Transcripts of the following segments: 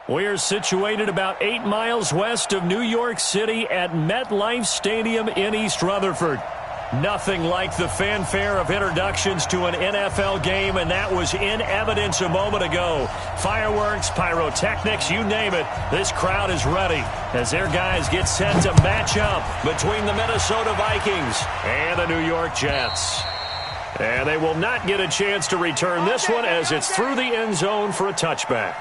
We're situated about 8 miles west of New York City at MetLife Stadium in East Rutherford. Nothing like the fanfare of introductions to an NFL game, and that was in evidence a moment ago. Fireworks, pyrotechnics, you name it, this crowd is ready as their guys get set to match up between the Minnesota Vikings and the New York Jets. And they will not get a chance to return this one as it's through the end zone for a touchback.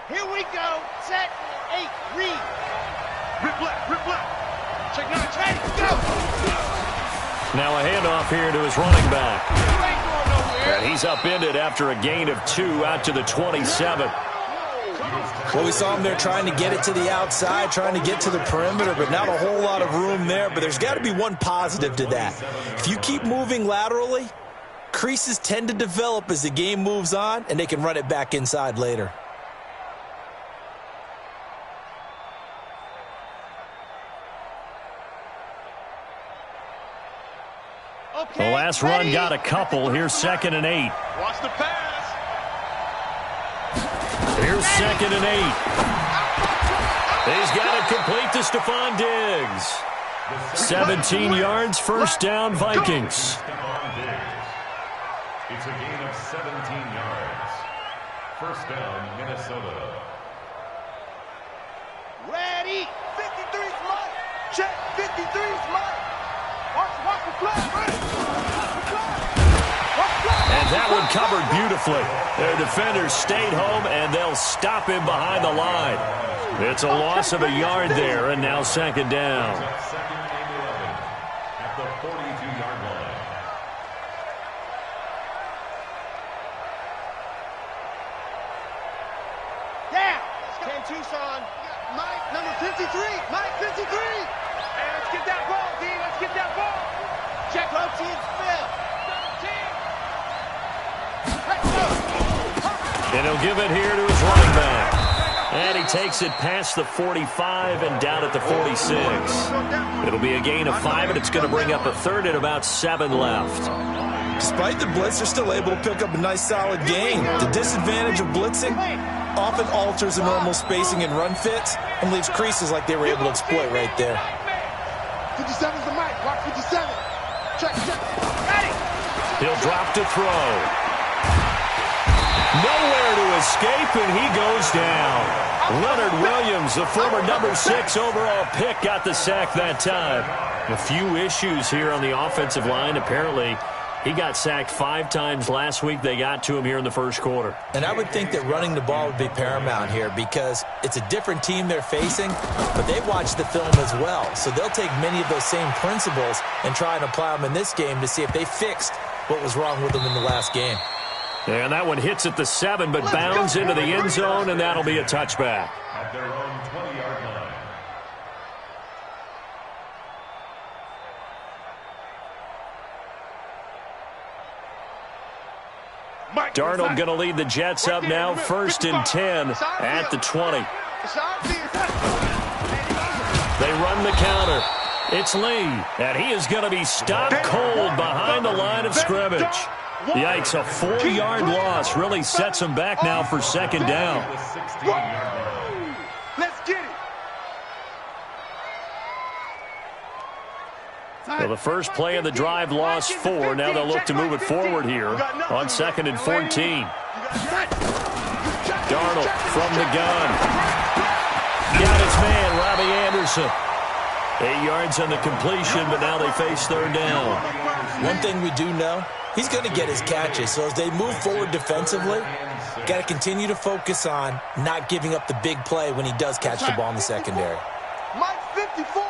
Here we go. Set. 8. Read. Rip left. Rip left. Check 9. Change. Go. Now a handoff here to his running back. And he's upended after a gain of 2 out to the 27. Well, we saw him there trying to get it to the outside, trying to get to the perimeter, but not a whole lot of room there. But there's got to be one positive to that. If you keep moving laterally, creases tend to develop as the game moves on, and they can run it back inside later. The last run got a couple. Here's 2nd and 8. Watch the pass. Here's 2nd and 8. He's got it complete to Stephon Diggs. 17 yards, first down, Vikings. It's a gain of 17 yards. First down, Minnesota. Ready. 53's Mike. Check. 53's Mike. Watch the flag. And that one covered beautifully. Their defenders stayed home, and they'll stop him behind the line. It's a loss of a yard there, and now 2nd down. Second and 11 at the 42-yard line. Down. Ken Tucson. Mike, number 53. Mike, 53. Hey, let's get that ball, D. Let's get that ball. Check 13's Phil. 17. And he'll give it here to his running back. And he takes it past the 45 and down at the 46. It'll be a gain of 5, and it's going to bring up a third and about 7 left. Despite the blitz, they're still able to pick up a nice solid gain. The disadvantage of blitzing often alters the normal spacing and run fits and leaves creases like they were able to exploit right there. 57's the mic. Watch 57. Check. Ready. He'll drop to throw. Nowhere to escape, and he goes down. Leonard Williams, the former number 6 overall pick, got the sack that time. A few issues here on the offensive line. Apparently, he got sacked 5 times last week. They got to him here in the first quarter. And I would think that running the ball would be paramount here because it's a different team they're facing, but they've watched the film as well. So they'll take many of those same principles and try and apply them in this game to see if they fixed what was wrong with them in the last game. And that one hits at the 7, but bounds into the end zone, and that'll be a touchback. At their own 20-yard line. Darnold going to lead the Jets up now, 1st and 10 at the 20. They run the counter. It's Lee, and he is going to be stopped cold behind the line of scrimmage. Yikes, a 4-yard loss really sets him back now for 2nd down. Let's get it. Well, the first play of the drive lost 4. Now they'll look to move it forward here on 2nd and 14. Darnold from the gun. Got his man, Robbie Anderson. 8 yards on the completion, but now they face 3rd down. One thing we do know, he's going to get his catches. So as they move forward defensively, got to continue to focus on not giving up the big play when he does catch the ball in the secondary. Mike 54.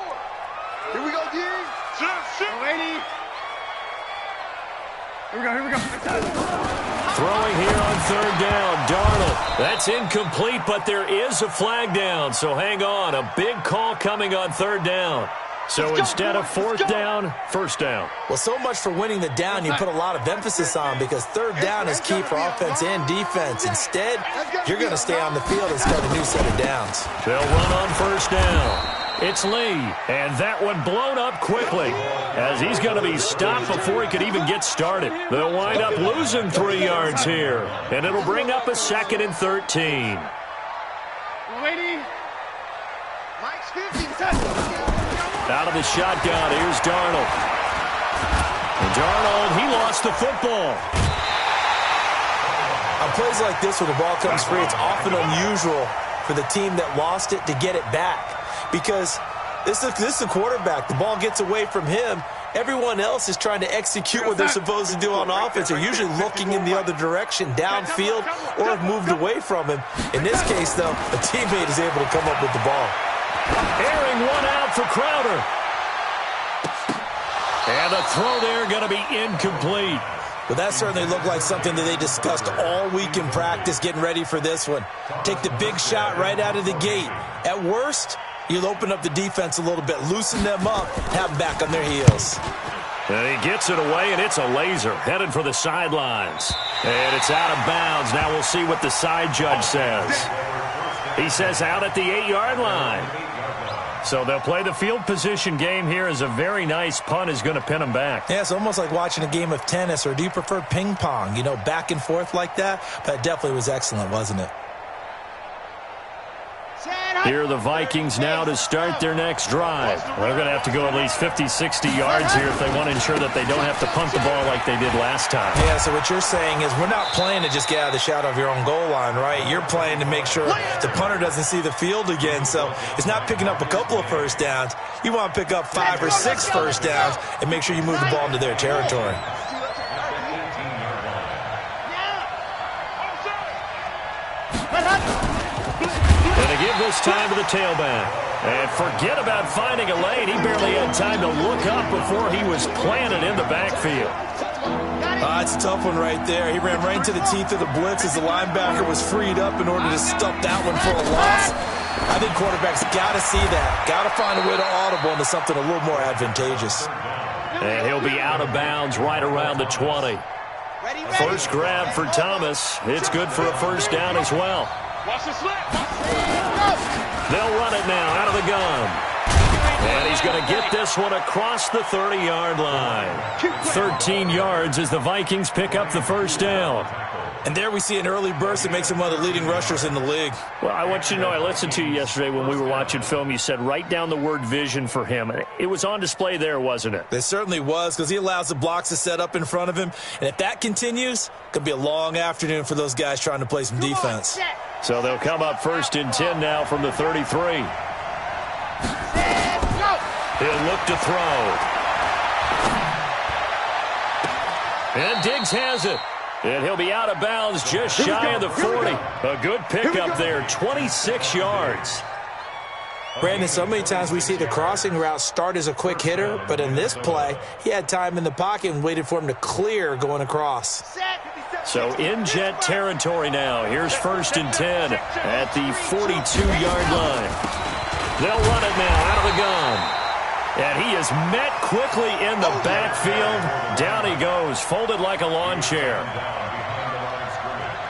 Here we go, D. Ready. Here we go. Throwing here on 3rd down, Darnold. That's incomplete, but there is a flag down, so hang on. A big call coming on 3rd down. So instead of fourth down, first down. Well, so much for winning the down you put a lot of emphasis on, because third down is key for offense and defense. Instead, you're going to stay on the field and start a new set of downs. They'll run on first down. It's Lee, and that one blown up quickly as he's going to be stopped before he could even get started. They'll wind up losing 3 yards here, and it'll bring up a 2nd and 13. Mike's 50. Out of the shotgun, here's Darnold. And Darnold, he lost the football. On plays like this where the ball comes free, it's often unusual for the team that lost it to get it back, because this is the quarterback. The ball gets away from him. Everyone else is trying to execute what they're supposed to do on offense. They're usually looking in the other direction, downfield, or have moved away from him. In this case, though, a teammate is able to come up with the ball. Airing one out for Crowder. And the throw there going to be incomplete. Well, that certainly looked like something that they discussed all week in practice getting ready for this one. Take the big shot right out of the gate. At worst, you'll open up the defense a little bit, loosen them up, have them back on their heels. And he gets it away, and it's a laser headed for the sidelines. And it's out of bounds. Now we'll see what the side judge says. He says out at the 8-yard line. So they'll play the field position game here, as a very nice punt is going to pin them back. Yeah, it's almost like watching a game of tennis, or do you prefer ping pong? You know, back and forth like that? But it definitely was excellent, wasn't it? Here are the Vikings now to start their next drive. They're going to have to go at least 50, 60 yards here if they want to ensure that they don't have to punt the ball like they did last time. Yeah, so what you're saying is we're not playing to just get out of the shadow of your own goal line, right? You're playing to make sure the punter doesn't see the field again. So it's not picking up a couple of first downs. You want to pick up 5 or 6 first downs and make sure you move the ball into their territory. Give this time to the tailback. And forget about finding a lane. He barely had time to look up before he was planted in the backfield. It's a tough one right there. He ran right into the teeth of the blitz as the linebacker was freed up in order to stop that one for a loss. I think quarterbacks got to see that. Got to find a way to audible into something a little more advantageous. And he'll be out of bounds right around the 20. First grab for Thomas. It's good for a first down as well. Watch the slip. They'll run it now out of the gun. And he's going to get this one across the 30-yard line. 13 yards as the Vikings pick up the first down. And there we see an early burst that makes him one of the leading rushers in the league. Well, I want you to know, I listened to you yesterday when we were watching film. You said write down the word vision for him. It was on display there, wasn't it? It certainly was, because he allows the blocks to set up in front of him. And if that continues, it could be a long afternoon for those guys trying to play some defense. So they'll come up 1st and 10 now from the 33. He'll look to throw. And Diggs has it. And he'll be out of bounds just shy of the 40. A good pickup there, 26 yards. Brandon, so many times we see the crossing route start as a quick hitter, but in this play, he had time in the pocket and waited for him to clear going across. So in jet territory now. Here's 1st and 10 at the 42-yard line. They'll run it now out of the gun. And he is met quickly in the backfield. Down he goes, folded like a lawn chair.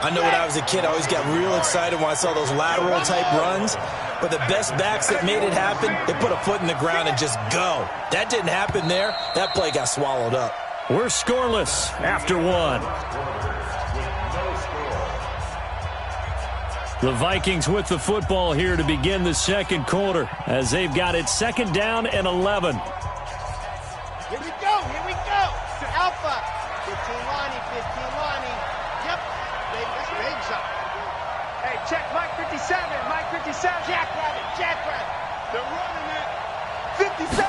I know when I was a kid, I always got real excited when I saw those lateral-type runs. But the best backs that made it happen, they put a foot in the ground and just go. That didn't happen there. That play got swallowed up. We're scoreless after one. The Vikings with the football here to begin the second quarter as they've got it 2nd down and 11. Here we go. To Alpha. 15 Lonnie. Yep. That's big shot. Hey, check Mike 57. Jack Rabbit. They're running it. 57.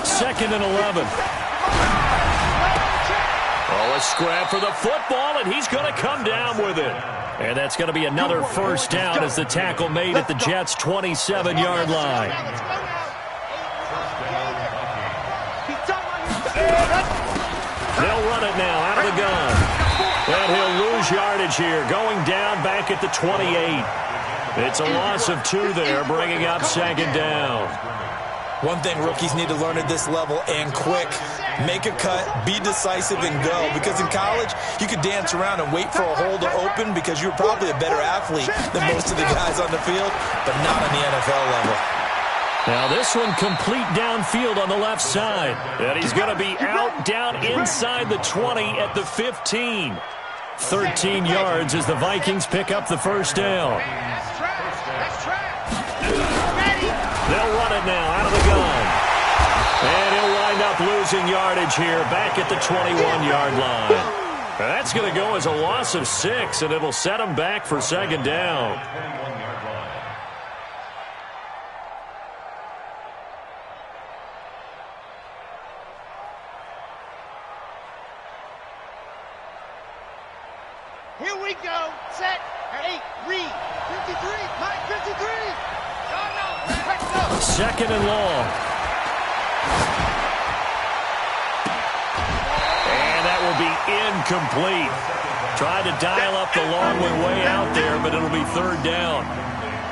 2nd and 11. Oh, a scrap for the football, and he's going to come down with it. And that's going to be another first down as the tackle made at the Jets' 27-yard line. They'll run it now out of the gun. And he'll lose yardage here, going down back at the 28. It's a loss of 2 there, bringing up 2nd down. One thing rookies need to learn at this level, and quick. Make a cut, be decisive, and go. Because in college, you could dance around and wait for a hole to open because you're probably a better athlete than most of the guys on the field, but not on the NFL level. Now this one complete downfield on the left side. And he's going to be out down inside the 20 at the 15. 13 yards as the Vikings pick up the first down. They'll run it now out of the gun. And he'll wind up losing yardage here back at the 21-yard line. That's going to go as a loss of 6, and it'll set him back for second down. Here we go. Set. 8. Read. 53. Mike, 53. No. Second and long. And that will be incomplete. Tried to dial up the long way out there, but it'll be third down.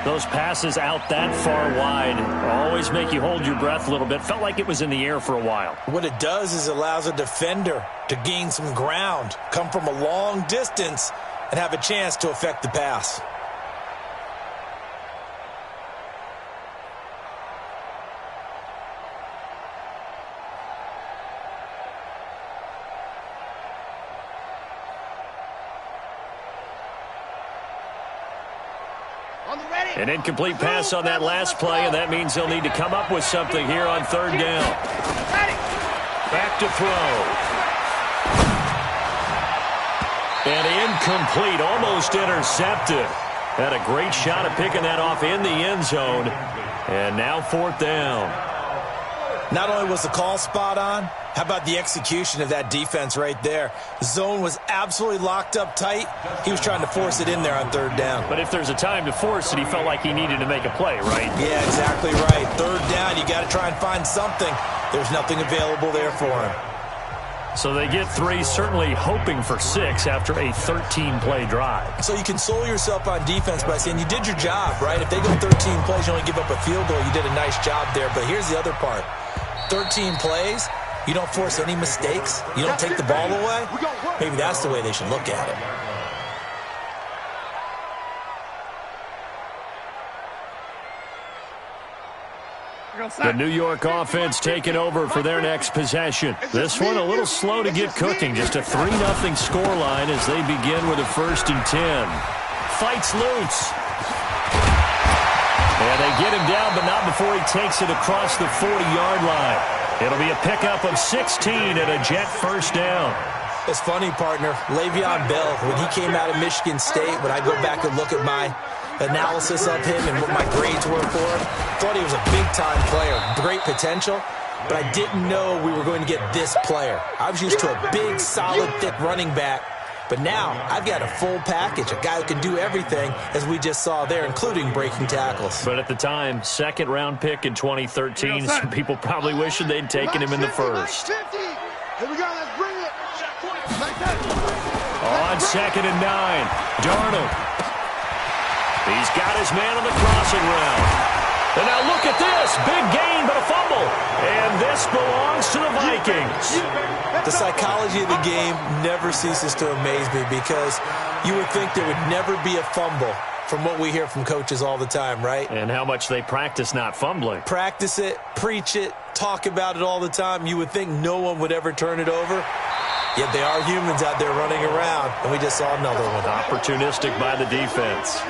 Those passes out that far wide always make you hold your breath a little bit. Felt like it was in the air for a while. What it does is allows a defender to gain some ground, come from a long distance, and have a chance to affect the pass. An incomplete pass on that last play, and that means they'll need to come up with something here on third down. Back to throw. And incomplete, almost intercepted. Had a great shot at picking that off in the end zone. And now fourth down. Not only was the call spot on, how about the execution of that defense right there? The zone was absolutely locked up tight. He was trying to force it in there on third down. But if there's a time to force it, he felt like he needed to make a play, right? Yeah, exactly right. Third down, you got to try and find something. There's nothing available there for him. So they get 3, certainly hoping for 6 after a 13-play drive. So you console yourself on defense by saying you did your job, right? If they go 13 plays, you only give up a field goal, you did a nice job there. But here's the other part. 13 plays, you don't force any mistakes, you don't take the ball away. Maybe that's the way they should look at it. The New York offense taking over for their next possession. This one a little slow to get cooking. Just a 3-0 scoreline as they begin with a 1st and 10. Fights loose. And they get him down, but not before he takes it across the 40-yard line. It'll be a pickup of 16 and a Jet first down. It's funny, partner. Le'Veon Bell, when he came out of Michigan State, when I go back and look at my analysis of him and what my grades were for him, thought he was a big-time player, great potential, but I didn't know we were going to get this player. I was used to a big, solid, thick running back, but now I've got a full package, a guy who can do everything, as we just saw there, including breaking tackles. But at the time, second-round pick in 2013, some people probably wishing they'd taken him in the first. Here we go, let's bring it. On 2nd and 9, Darnold. He's got his man on the crossing route. And now look at this. Big gain, but a fumble. And this belongs to the Vikings. The psychology of the game never ceases to amaze me because you would think there would never be a fumble from what we hear from coaches all the time, right? And how much they practice not fumbling. Practice it, preach it, talk about it all the time. You would think no one would ever turn it over. Yet they are humans out there running around, and we just saw another one. Opportunistic by the defense.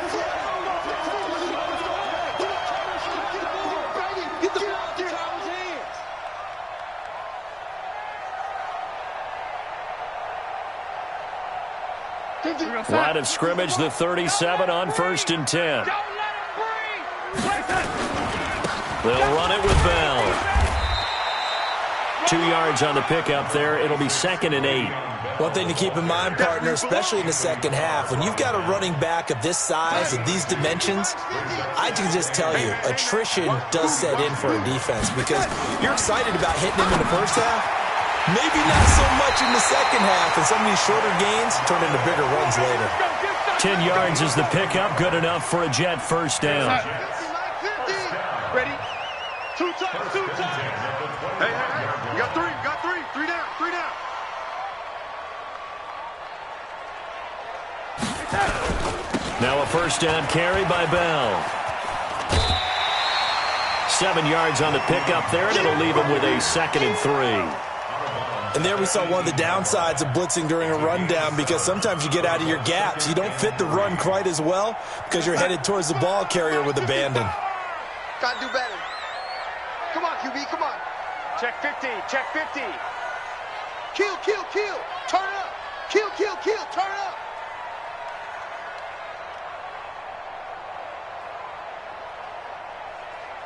Line of scrimmage, the 37 on 1st and 10. They'll run it with Bell. 2 yards on the pickup there. It'll be 2nd and 8. One thing to keep in mind, partner, especially in the second half, when you've got a running back of this size, of these dimensions, I can just tell you, attrition does set in for a defense because you're excited about hitting him in the first half. Maybe not so much in the second half, and some of these shorter gains turn into bigger runs later. 10 yards is the pickup, good enough for a Jet first down. Ready? Two times. Hey. You got three. Three down. Now a first down carry by Bell. 7 yards on the pickup there, and it'll leave him with a 2nd and 3. And there we saw one of the downsides of blitzing during a rundown, because sometimes you get out of your gaps. You don't fit the run quite as well because you're headed towards the ball carrier with abandon. Gotta do better. Come on, QB, come on. Check 50. Kill. Turn up. Kill. Turn up.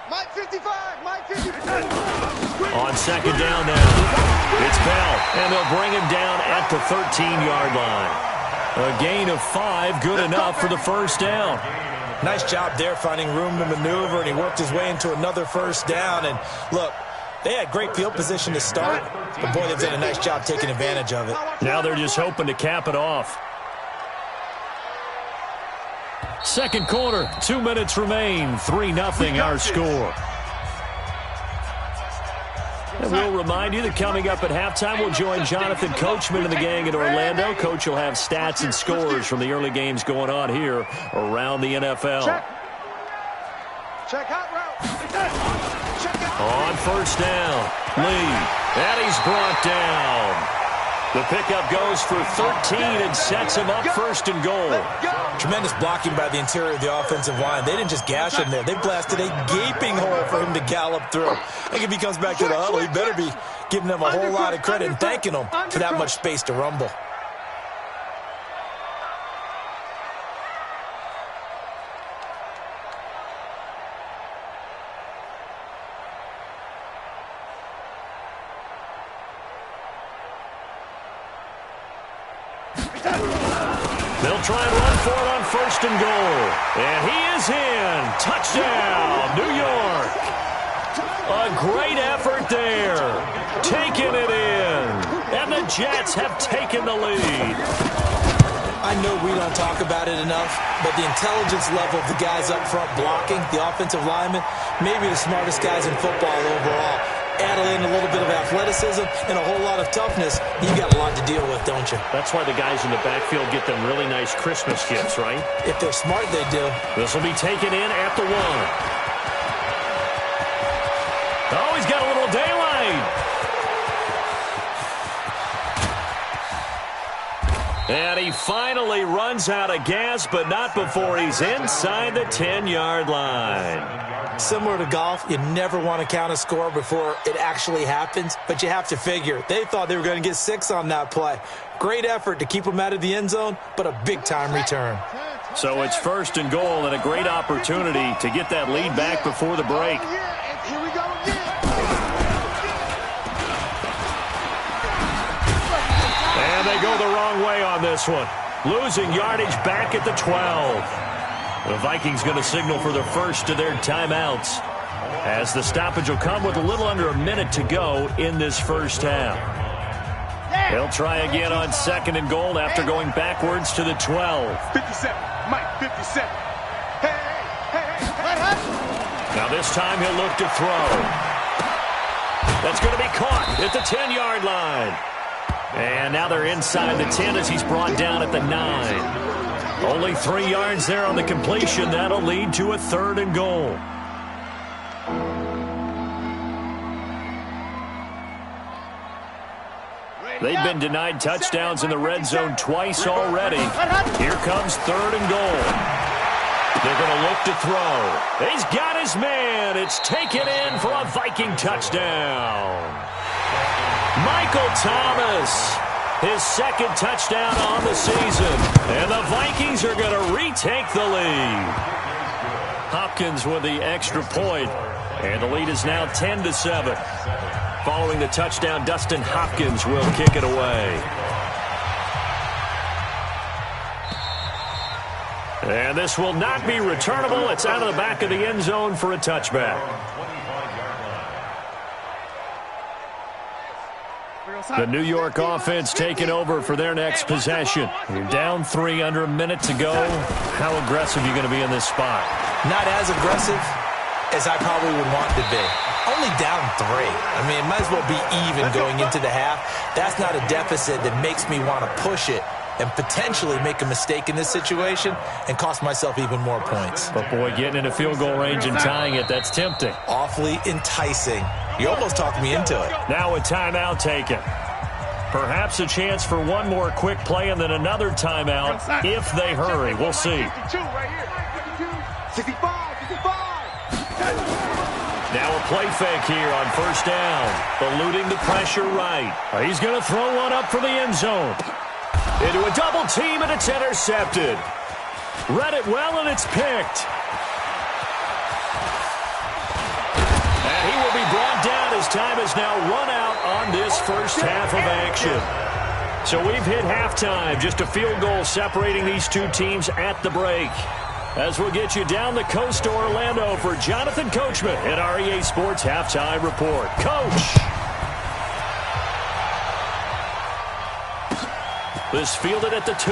Mike 55. On 2nd down now, it's Bell, and they'll bring him down at the 13-yard line. A gain of 5, good enough for the first down. Nice job there finding room to maneuver, and he worked his way into another first down. And look, they had great field position to start, but boy, they've done a nice job taking advantage of it. Now they're just hoping to cap it off. Second quarter, 2 minutes remain, 3-0 our score. And we'll remind you that coming up at halftime, we'll join Jonathan Coachman and the gang in Orlando. Coach will have stats and scores from the early games going on here around the NFL. Check out route. On first down, Lee, and he's brought down. The pickup goes for 13 and sets him up 1st and goal. Tremendous blocking by the interior of the offensive line. They didn't just gash him there. They blasted a gaping hole for him to gallop through. I think if he comes back to the huddle, he better be giving them a whole lot of credit and thanking them for that much space to rumble. They'll try and run for it on 1st and goal. And he is in. Touchdown, New York. A great effort there. Taking it in. And the Jets have taken the lead. I know we don't talk about it enough, but the intelligence level of the guys up front blocking, the offensive linemen, maybe the smartest guys in football overall. Add in a little bit of athleticism and a whole lot of toughness, you got a lot to deal with, don't you? That's why the guys in the backfield get them really nice Christmas gifts, right? If they're smart, they do. This will be taken in at the 1. Oh, he's got a little daylight. And he finally runs out of gas, but not before he's inside the 10-yard line. Similar to golf, you never want to count a score before it actually happens, but you have to figure. They thought they were going to get 6 on that play. Great effort to keep them out of the end zone, but a big-time return. So it's 1st and goal and a great opportunity to get that lead back before the break. Here we go again. And they go the wrong way on this one. Losing yardage back at the 12. The Vikings going to signal for the first of their timeouts, as the stoppage will come with a little under a minute to go in this first half. They'll try again on 2nd and goal after going backwards to the 12. 57, Mike, 57. Hey. Now this time he'll look to throw. That's going to be caught at the 10-yard line. And now they're inside the 10 as he's brought down at the 9. Only 3 yards there on the completion. That'll lead to a 3rd and goal. They've been denied touchdowns in the red zone twice already. Here comes 3rd and goal. They're going to look to throw. He's got his man. It's taken in for a Viking touchdown. Michael Thomas. His 2nd touchdown on the season. And the Vikings are going to retake the lead. Hopkins with the extra point. And the lead is now 10-7. Following the touchdown, Dustin Hopkins will kick it away. And this will not be returnable. It's out of the back of the end zone for a touchback. The New York offense taking over for their next possession. You're down 3, under a minute to go. How aggressive are you going to be in this spot? Not as aggressive as I probably would want to be. Only down 3. I mean, it might as well be even going into the half. That's not a deficit that makes me want to push it and potentially make a mistake in this situation and cost myself even more points. But, boy, getting into field goal range and tying it, that's tempting. Awfully enticing. You almost talked me into it. Now a timeout taken. Perhaps a chance for one more quick play and then another timeout if they hurry. We'll see. 52 right here. 65, 55. Now a play fake here on first down. Eluding the pressure right. He's going to throw one up for the end zone. Into a double team, and it's intercepted. Read it well, and it's picked. And he will be brought down as time has now run out on this first half of action. So we've hit halftime. Just a field goal separating these two teams at the break. As we'll get you down the coast to Orlando for Jonathan Coachman at REA Sports Halftime Report. Coach! This fielded at the 2.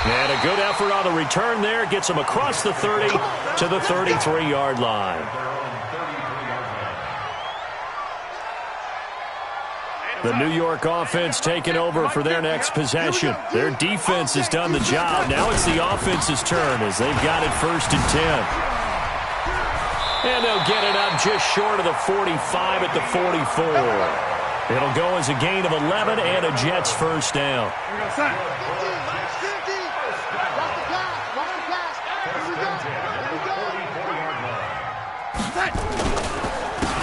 And a good effort on the return there. Gets him across the 30 to the 33-yard line. The New York offense taking over for their next possession. Their defense has done the job. Now it's the offense's turn as they've got it first and 10. And they'll get it up just short of the 45 at the 44. It'll go as a gain of 11 and a Jets first down.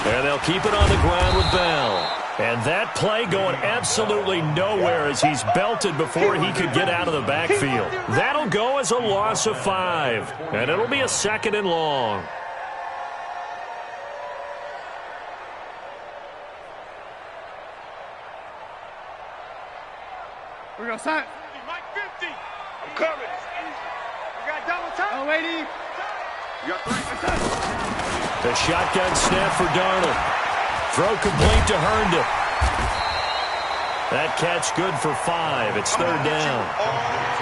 And they'll keep it on the ground with Bell. And that play going absolutely nowhere as he's belted before he could get out of the backfield. That'll go as a loss of 5. And it'll be a 2nd and long. We're going to sign. Mike 50. I'm coming. We got double time. Oh, lady. You got 3. The shotgun snap for Darnold. Throw complete to Herndon. That catch good for 5. It's 3rd down.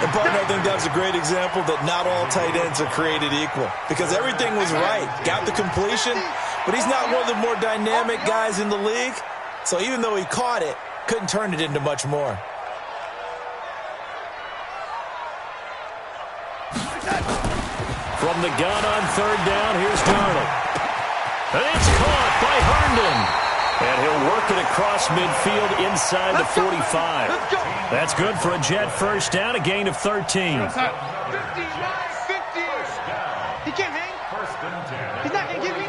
And partner, I think that was a great example that not all tight ends are created equal. Because everything was right. Got the completion, but he's not one of the more dynamic guys in the league. So even though he caught it, couldn't turn it into much more. From the gun on 3rd down, here's Darnold. And it's caught by Herndon. And he'll work it across midfield inside the 45. That's good for a Jet first down, a gain of 13. 50. He can't hang. He's not going to give me.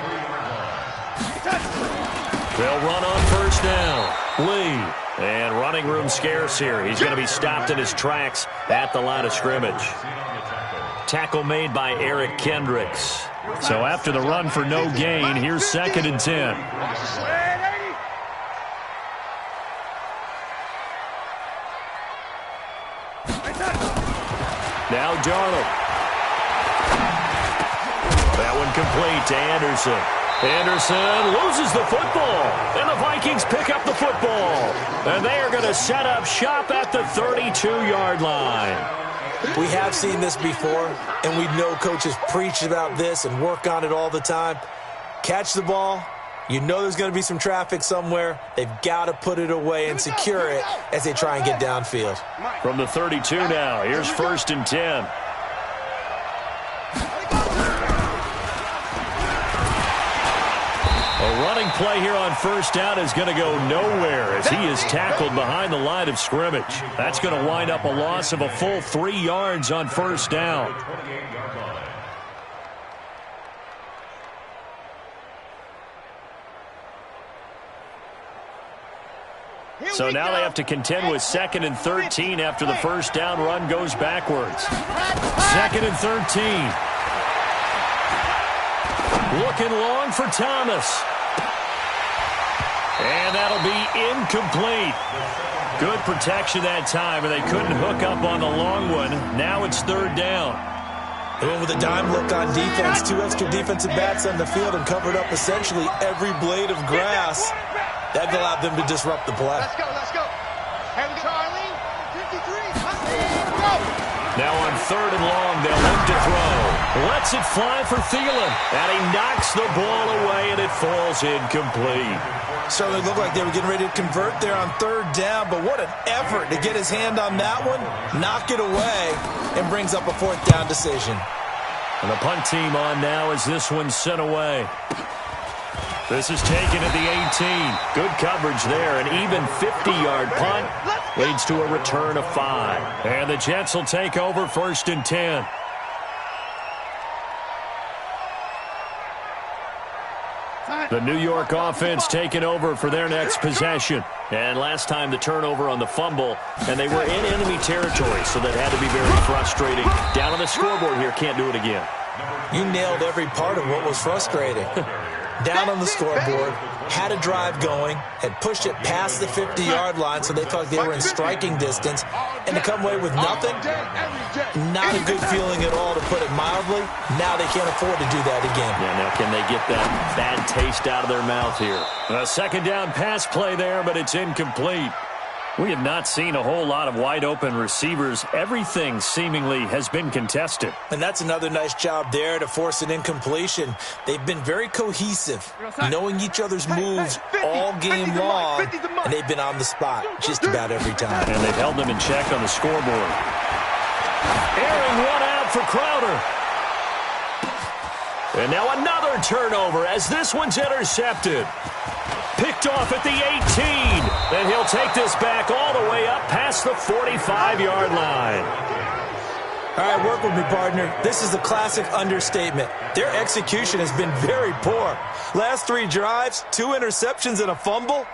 They'll run on first down. Lee. And running room scarce here. He's going to be stopped in his tracks at the line of scrimmage. Tackle made by Eric Kendricks. So after the run for no gain, here's 2nd and 10. Now Darnold. That one complete to Anderson. Anderson loses the football. And the Vikings pick up the football. And they are going to set up shop at the 32-yard line. We have seen this before, and we know coaches preach about this and work on it all the time. Catch the ball. You know there's going to be some traffic somewhere. They've got to put it away and secure it as they try and get downfield. From the 32 now, here's 1st and 10. A running play here on first down is going to go nowhere as he is tackled behind the line of scrimmage. That's going to wind up a loss of a full 3 yards on first down. So now they have to contend with 2nd and 13 after the first down run goes backwards. 2nd and 13. Looking long for Thomas. And that'll be incomplete. Good protection that time, and they couldn't hook up on the long one. Now it's 3rd down. They went with a dime look on defense. 2 extra defensive backs on the field and covered up essentially every blade of grass. That allowed them to disrupt the play. Let's go, let's go. Have Charlie, 53. Go. Now on 3rd and long. They'll look to throw. Lets it fly for Thielen. And he knocks the ball away, and it falls incomplete. Certainly looked like they were getting ready to convert there on 3rd down, but what an effort to get his hand on that one, knock it away, and brings up a 4th down decision. And the punt team on now as this one's sent away. This is taken at the 18. Good coverage there. An even 50-yard punt leads to a return of 5. And the Jets will take over 1st and 10. The New York offense taking over for their next possession. And last time the turnover on the fumble, and they were in enemy territory, so that had to be very frustrating. Down on the scoreboard here, can't do it again. You nailed every part of what was frustrating. Down on the scoreboard, had a drive going, had pushed it past the 50-yard line, so they felt they were in striking distance, and to come away with nothing, not a good feeling at all, to put it mildly. Now they can't afford to do that again. Yeah, now can they get that bad taste out of their mouth here? A 2nd down pass play there, but it's incomplete. We have not seen a whole lot of wide-open receivers. Everything seemingly has been contested. And that's another nice job there to force an incompletion. They've been very cohesive, knowing each other's moves all game long, and they've been on the spot just about every time. And they've held them in check on the scoreboard. Airing one out for Crowder. And now another turnover as this one's intercepted. Picked off at the 18. And he'll take this back all the way up past the 45-yard line. All right, work with me, partner. This is a classic understatement. Their execution has been very poor. Last 3 drives, 2 interceptions and a fumble.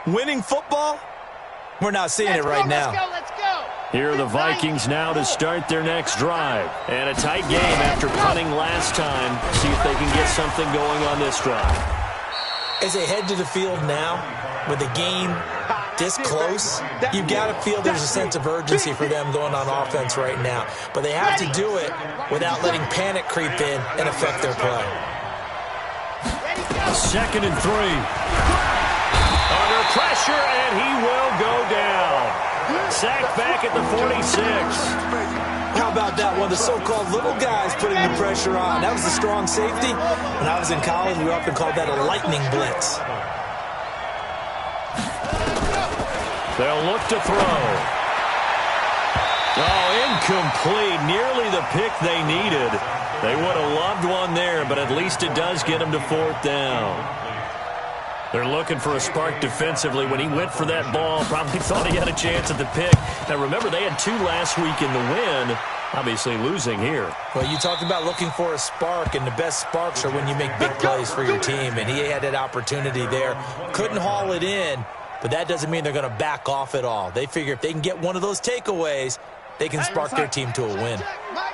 Winning football? We're not seeing it right now. Let's go. Here are the Vikings now to start their next drive. And a tight game after punting last time. See if they can get something going on this drive. As they head to the field now, with the game this close, you've got to feel there's a sense of urgency for them going on offense right now. But they have to do it without letting panic creep in and affect their play. 2nd and 3. Under pressure, and he will go down. Sacked back at the 46. How about that one? The so-called little guys putting the pressure on. That was a strong safety. When I was in college, we often called that a lightning blitz. They'll look to throw. Oh, incomplete. Nearly the pick they needed. They would have loved one there, but at least it does get them to 4th down. They're looking for a spark defensively. When he went for that ball, probably thought he had a chance at the pick. Now, remember, they had 2 last week in the win, obviously losing here. Well, you talked about looking for a spark, and the best sparks are when you make big plays for your team, and he had that opportunity there. Couldn't haul it in, but that doesn't mean they're going to back off at all. They figure if they can get one of those takeaways, they can spark their team to a win.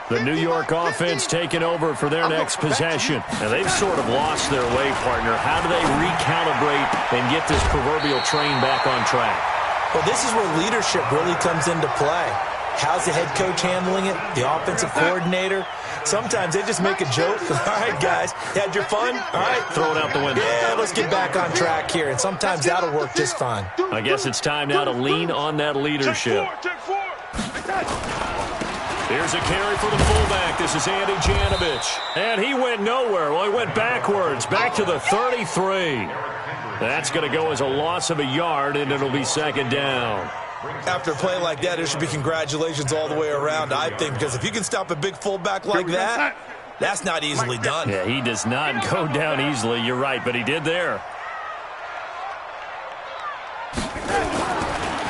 The New York offense taking over for their next possession. And they've sort of lost their way, partner. How do they recalibrate and get this proverbial train back on track? Well, this is where leadership really comes into play. How's the head coach handling it? The offensive coordinator? Sometimes they just make a joke. All right, guys, had your fun? All right, throw it out the window. Yeah, let's get back on track here. And sometimes that'll work just fine. I guess it's time now to lean on that leadership. Here's a carry for the fullback. This is Andy Janovich. And he went nowhere. Well, he went backwards, back to the 33. That's going to go as a loss of a yard, and it'll be 2nd down. After a play like that, there should be congratulations all the way around, I think, because if you can stop a big fullback like that, that's not easily done. Yeah, he does not go down easily. You're right, but he did there.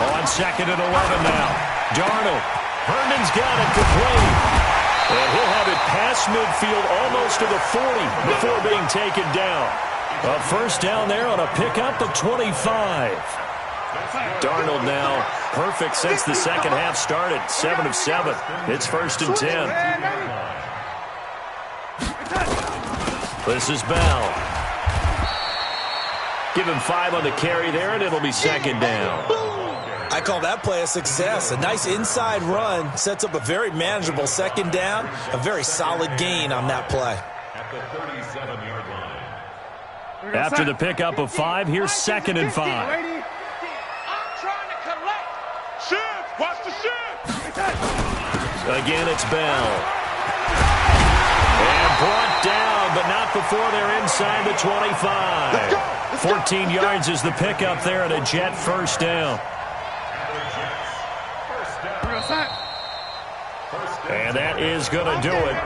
On 2nd and 11 now. Darnold. Herndon's got it complete. And he'll have it past midfield almost to the 40 before being taken down. A 1st down there on a pickup of 25. Darnold now perfect since the 2nd half started. 7 of 7. It's 1st and 10. This is Bell. Give him 5 on the carry there, and it'll be 2nd down. I call that play a success. A nice inside run sets up a very manageable 2nd down. A very solid gain on that play. At the 37-yard line. After the pickup of 5, here's 2nd and 5. I'm trying to collect. Shift. Watch the shift. Again, it's Bell. And brought down, but not before they're inside the 25. 14 yards is the pickup there, and a Jet first down. And that is going to do it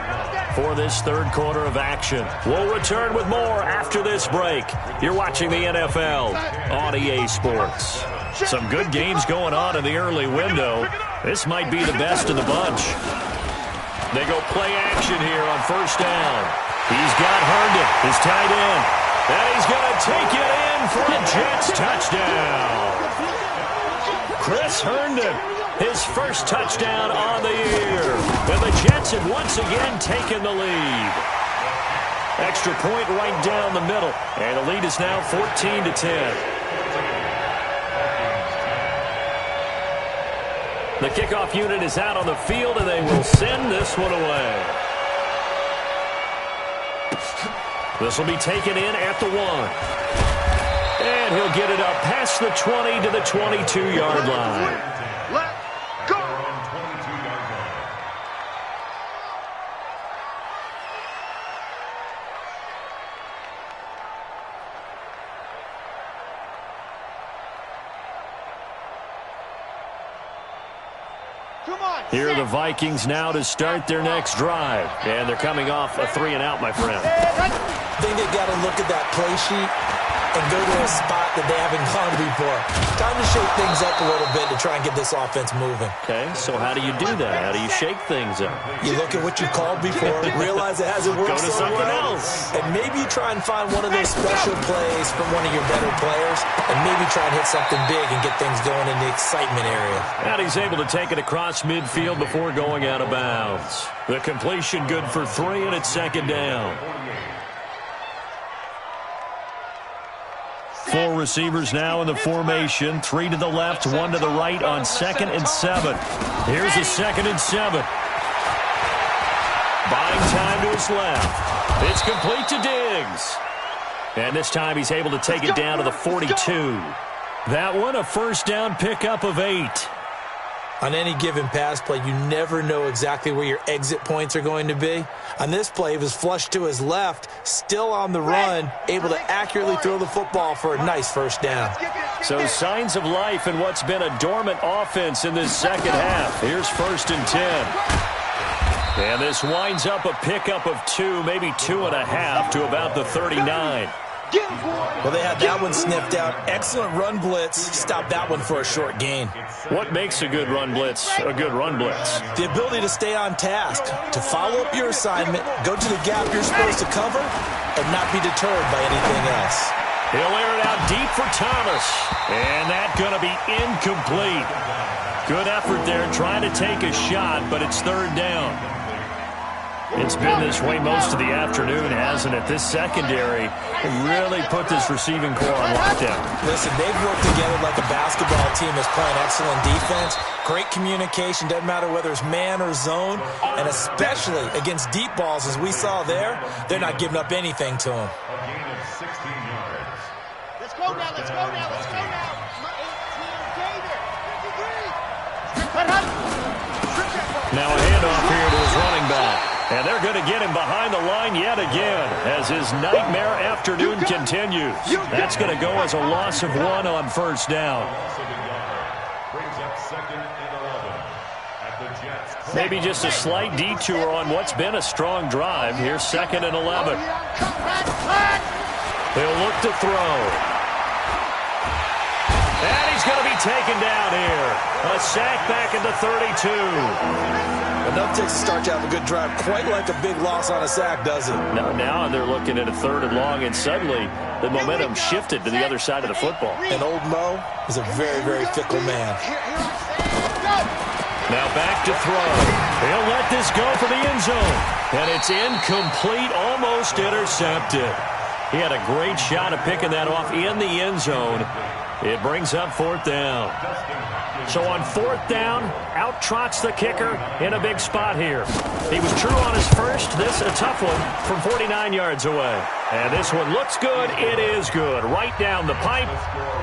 for this third quarter of action. We'll return with more after this break. You're watching the NFL on EA Sports. Some good games going on in the early window. This might be the best of the bunch. They go play action here on first down. He's got Herndon, his tight end. And he's going to take it in for a Jets touchdown. Chris Herndon, his first touchdown on the year. And the Jets have once again taken the lead. Extra point right down the middle. And the lead is now 14-10. The kickoff unit is out on the field, and they will send this one away. This will be taken in at the 1. And he'll get it up past the 20 to the 22-yard line. Let's go! Here are the Vikings now to start their next drive. And they're coming off a 3-and-out, my friend. I think they got to look at that play sheet and go to a spot that they haven't gone before. Time to shake things up a little bit to try and get this offense moving. Okay, so how do you do that? How do you shake things up? You look at what you called before, realize it hasn't worked Go to so something well, else. and maybe try and find one of those special plays from one of your better players, and maybe try and hit something big and get things going in the excitement area. And he's able to take it across midfield before going out of bounds. The completion good for 3, and it's second down. 4 receivers now in the formation. 3 to the left, 1 to the right on 2nd and 7. Here's a 2nd and 7. Buying time to his left. It's complete to Diggs. And this time he's able to take it down to the 42. That one, a first down pickup of 8. On any given pass play, you never know exactly where your exit points are going to be. On this play, he was flushed to his left, still on the run, able to accurately throw the football for a nice first down. So signs of life in what's been a dormant offense in this second half. Here's 1st and 10. And this winds up a pickup of 2, maybe 2.5 to about the 39. Well, they had that one sniffed out. Excellent run blitz. Stopped that one for a short gain. What makes a good run blitz a good run blitz? The ability to stay on task, to follow up your assignment, go to the gap you're supposed to cover, and not be deterred by anything else. He'll air it out deep for Thomas. And that's going to be incomplete. Good effort there trying to take a shot, but it's 3rd down. It's been this way most of the afternoon, hasn't it? This secondary really put this receiving core on lockdown. Listen, they've worked together like a basketball team that's playing excellent defense. Great communication, doesn't matter whether it's man or zone, and especially against deep balls, as we saw there, they're not giving up anything to them. A gain of 16 yards. Let's go now, let's go now, let's go now. 18, David. Now a handoff here to his running back. And they're going to get him behind the line yet again as his nightmare afternoon continues. That's going to go as a loss of 1 on first down. Brings up 2nd and 11 at the Jets. Maybe just a slight detour on what's been a strong drive. Here's 2nd and 11. He'll look to throw. And he's going to be taken down here. A sack back at the 32. Enough to start to have a good drive, quite like a big loss on a sack, does it? Now they're looking at a 3rd and long, and suddenly the momentum shifted to the other side of the football. And old Mo is a very, very fickle man. Now back to throw. He'll let this go for the end zone. And it's incomplete, almost intercepted. He had a great shot at picking that off in the end zone. It brings up 4th down. So on 4th down, out trots the kicker in a big spot here. He was true on his first. This a tough one from 49 yards away. And this one looks good. It is good. Right down the pipe.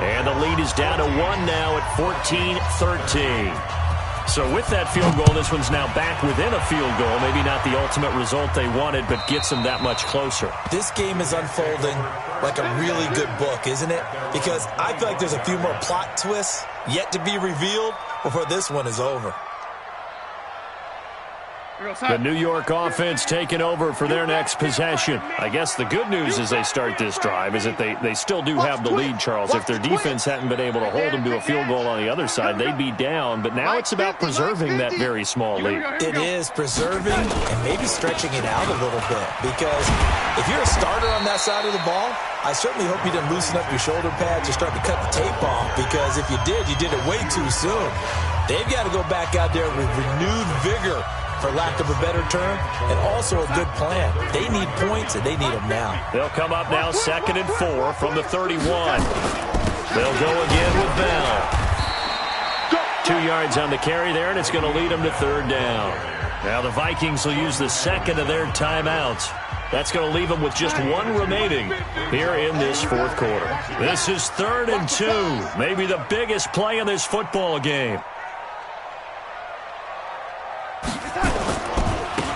And the lead is down to 1 now at 14-13. So with that field goal, this one's now back within a field goal. Maybe not the ultimate result they wanted, but gets them that much closer. This game is unfolding like a really good book, isn't it? Because I feel like there's a few more plot twists yet to be revealed before this one is over. The New York offense taking over for their next possession. I guess the good news as they start this drive is that they still do have the lead, Charles. If their defense hadn't been able to hold them to a field goal on the other side, they'd be down. But now it's about preserving that very small lead. It is preserving and maybe stretching it out a little bit. Because if you're a starter on that side of the ball, I certainly hope you didn't loosen up your shoulder pads or start to cut the tape off. Because if you did it way too soon. They've got to go back out there with renewed vigor, for lack of a better term, and also a good plan. They need points, and they need them now. They'll come up now 2nd and 4 from the 31. They'll go again with Bell. 2 yards on the carry there, and it's going to lead them to 3rd down. Now the Vikings will use the second of their timeouts. That's going to leave them with just 1 remaining here in this 4th quarter. This is 3rd and 2, maybe the biggest play in this football game.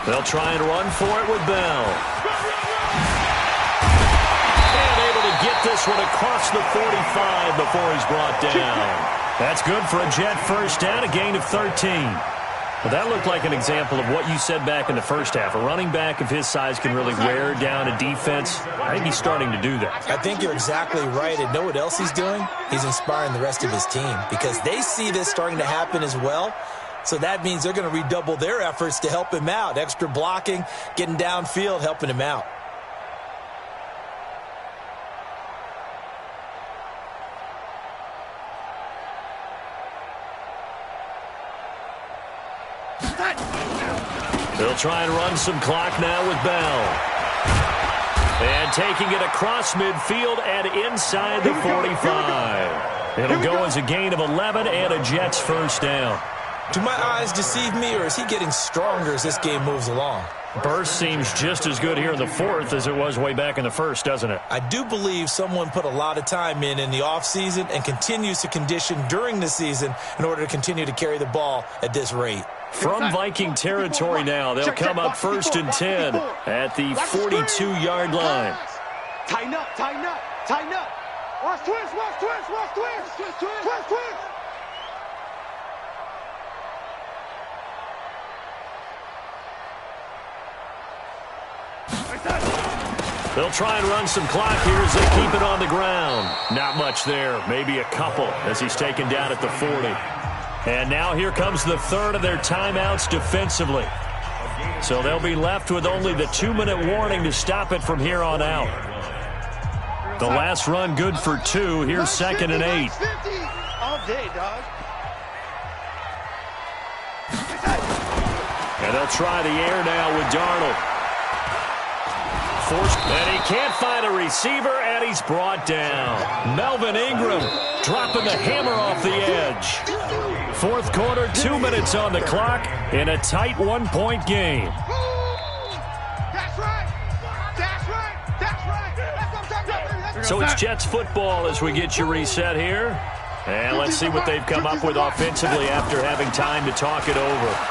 They'll try and run for it with Bell. And able to get this one across the 45 before he's brought down. That's good for a Jet first down, a gain of 13. Well, that looked like an example of what you said back in the first half. A running back of his size can really wear down a defense. I think he's starting to do that. I think you're exactly right. And know what else he's doing? He's inspiring the rest of his team because they see this starting to happen as well. So that means they're going to redouble their efforts to help him out. Extra blocking, getting downfield, helping him out. They'll try and run some clock now with Bell. And taking it across midfield and inside the 45. It'll go as a gain of 11 and a Jets first down. Do my eyes deceive me, or is he getting stronger as this game moves along? Burst seems just as good here in the 4th as it was way back in the 1st, doesn't it? I do believe someone put a lot of time in the offseason and continues to condition during the season in order to continue to carry the ball at this rate. From Viking territory now, they'll come up 1st and 10 at the 42-yard line. Tighten up, tighten up, tighten up. Watch twist, watch twist, watch twist, twist, twist, twist, twist. They'll try and run some clock here as they keep it on the ground. Not much there, maybe a couple as he's taken down at the 40. And now here comes the 3rd of their timeouts defensively. So they'll be left with only the 2-minute warning to stop it from here on out. The last run good for 2. Here's 2nd and 8. All day, dog. And they'll try the air now with Darnold. And he can't find a receiver, and he's brought down. Melvin Ingram dropping the hammer off the edge. 4th quarter, 2 minutes on the clock in a tight 1-point game. That's right. That's right. That's right. That's what I'm talking about. So it's Jets football as we get you reset here. And let's see what they've come up with offensively after having time to talk it over.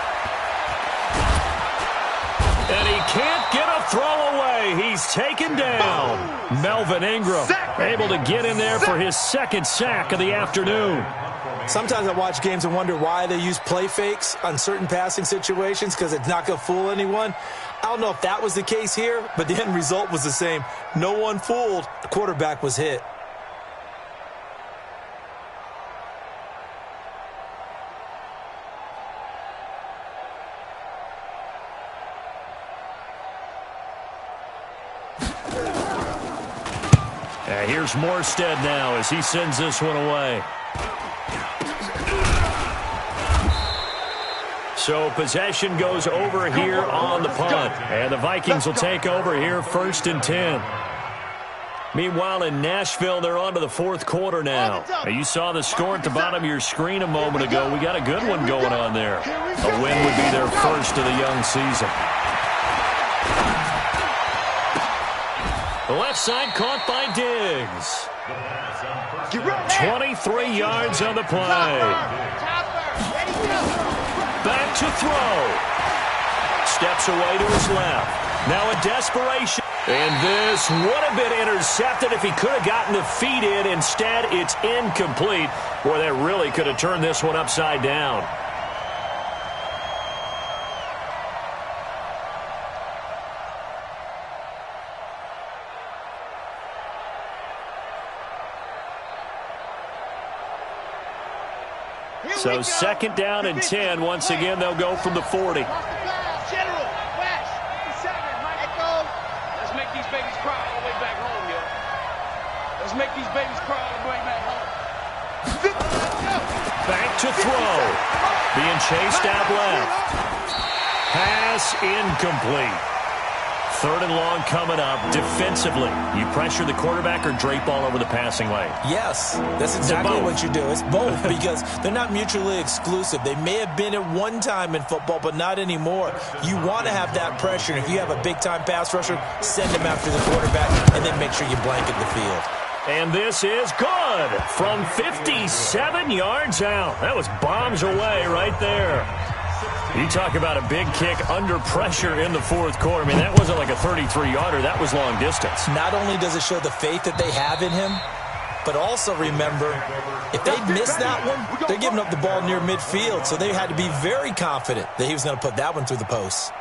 And he can't get a throw away. He's taken down. Melvin Ingram able to get in there for his 2nd sack of the afternoon. Sometimes I watch games and wonder why they use play fakes on certain passing situations because it's not going to fool anyone. I don't know if that was the case here, but the end result was the same. No one fooled. The quarterback was hit. Here's Morstead now as he sends this one away. So possession goes over here on the punt. And the Vikings will take over here 1st and 10. Meanwhile, in Nashville, they're on to the 4th quarter now. You saw the score at the bottom of your screen a moment ago. We got a good one going on there. A win would be their first of the young season. The left side caught by Diggs. 23 yards on the play. Back to throw. Steps away to his left. Now a desperation. And this would have been intercepted if he could have gotten the feet in. Instead, it's incomplete. Boy, that really could have turned this one upside down. So second down and 10. Once again, they'll go from the 40. General, flash, 7, Echo. Let's make these babies cry all the way back home, yo. Let's make these babies cry all the way back home. Back to throw. Being chased out left. Pass incomplete. Third and long coming up. Defensively, you pressure the quarterback or drape all over the passing lane? Yes, that's exactly what you do. It's both because they're not mutually exclusive. They may have been at one time in football, but not anymore. You want to have that pressure. And if you have a big-time pass rusher, send him after the quarterback and then make sure you blanket the field. And this is good from 57 yards out. That was bombs away right there. You talk about a big kick under pressure in the fourth quarter. I mean, that wasn't like a 33-yarder. That was long distance. Not only does it show the faith that they have in him, but also remember, if they miss that one, they're giving up the ball near midfield. So they had to be very confident that he was going to put that one through the posts.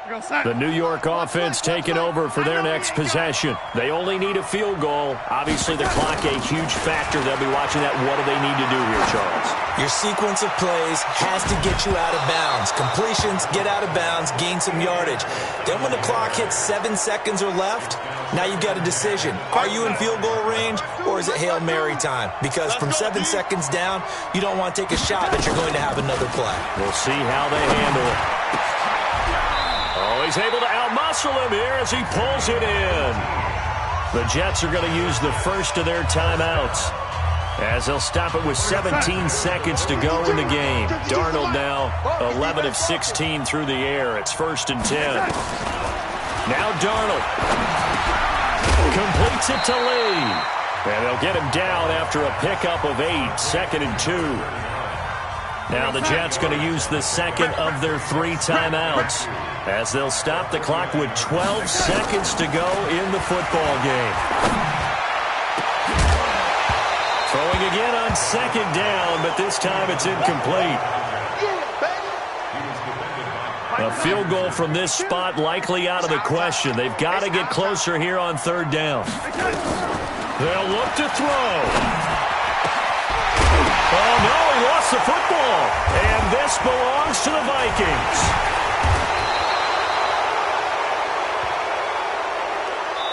The New York offense taking over for their next possession. They only need a field goal. Obviously, the clock a huge factor. They'll be watching that. What do they need to do here, Charles? Your sequence of plays has to get you out of bounds. Completions, get out of bounds, gain some yardage. Then when the clock hits 7 seconds or left, now you've got a decision. Are you in field goal range or is it Hail Mary time? Because from 7 seconds down, you don't want to take a shot that you're going to have another play. We'll see how they handle it. Oh, he's able to outmuscle him here as he pulls it in. The Jets are going to use the first of their timeouts as they'll stop it with 17 seconds to go in the game. Darnold now 11 of 16 through the air. It's 1st and 10. Now Darnold completes it to Lee. And they'll get him down after a pickup of 8, 2nd and 2. Now the Jets going to use the second of their 3 timeouts as they'll stop the clock with 12 seconds to go in the football game. Throwing again on 2nd down, but this time it's incomplete. A field goal from this spot likely out of the question. They've got to get closer here on 3rd down. They'll look to throw. Oh, no, he lost the football. And this belongs to the Vikings.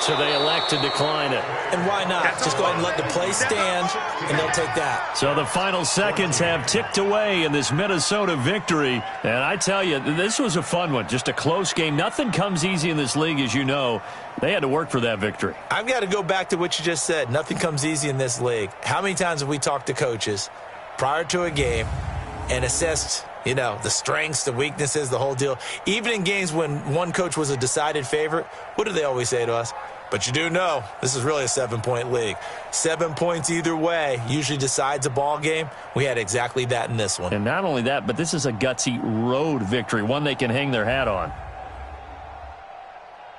So they elect to decline it. And why not? Just go ahead and let the play stand, and they'll take that. So the final seconds have ticked away in this Minnesota victory. And I tell you, this was a fun one. Just a close game. Nothing comes easy in this league, as you know. They had to work for that victory. I've got to go back to what you just said. Nothing comes easy in this league. How many times have we talked to coaches prior to a game and assessed, you know, the strengths, the weaknesses, the whole deal? Even in games when one coach was a decided favorite, what do they always say to us? But you do know this is really a 7-point league. 7 points either way usually decides a ball game. We had exactly that in this one. And not only that, but this is a gutsy road victory, one they can hang their hat on.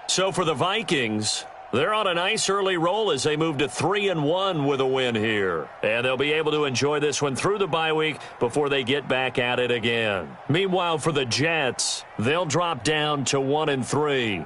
So for the Vikings, they're on a nice early roll as they move to 3-1 with a win here. And they'll be able to enjoy this one through the bye week before they get back at it again. Meanwhile, for the Jets, they'll drop down to 1-3.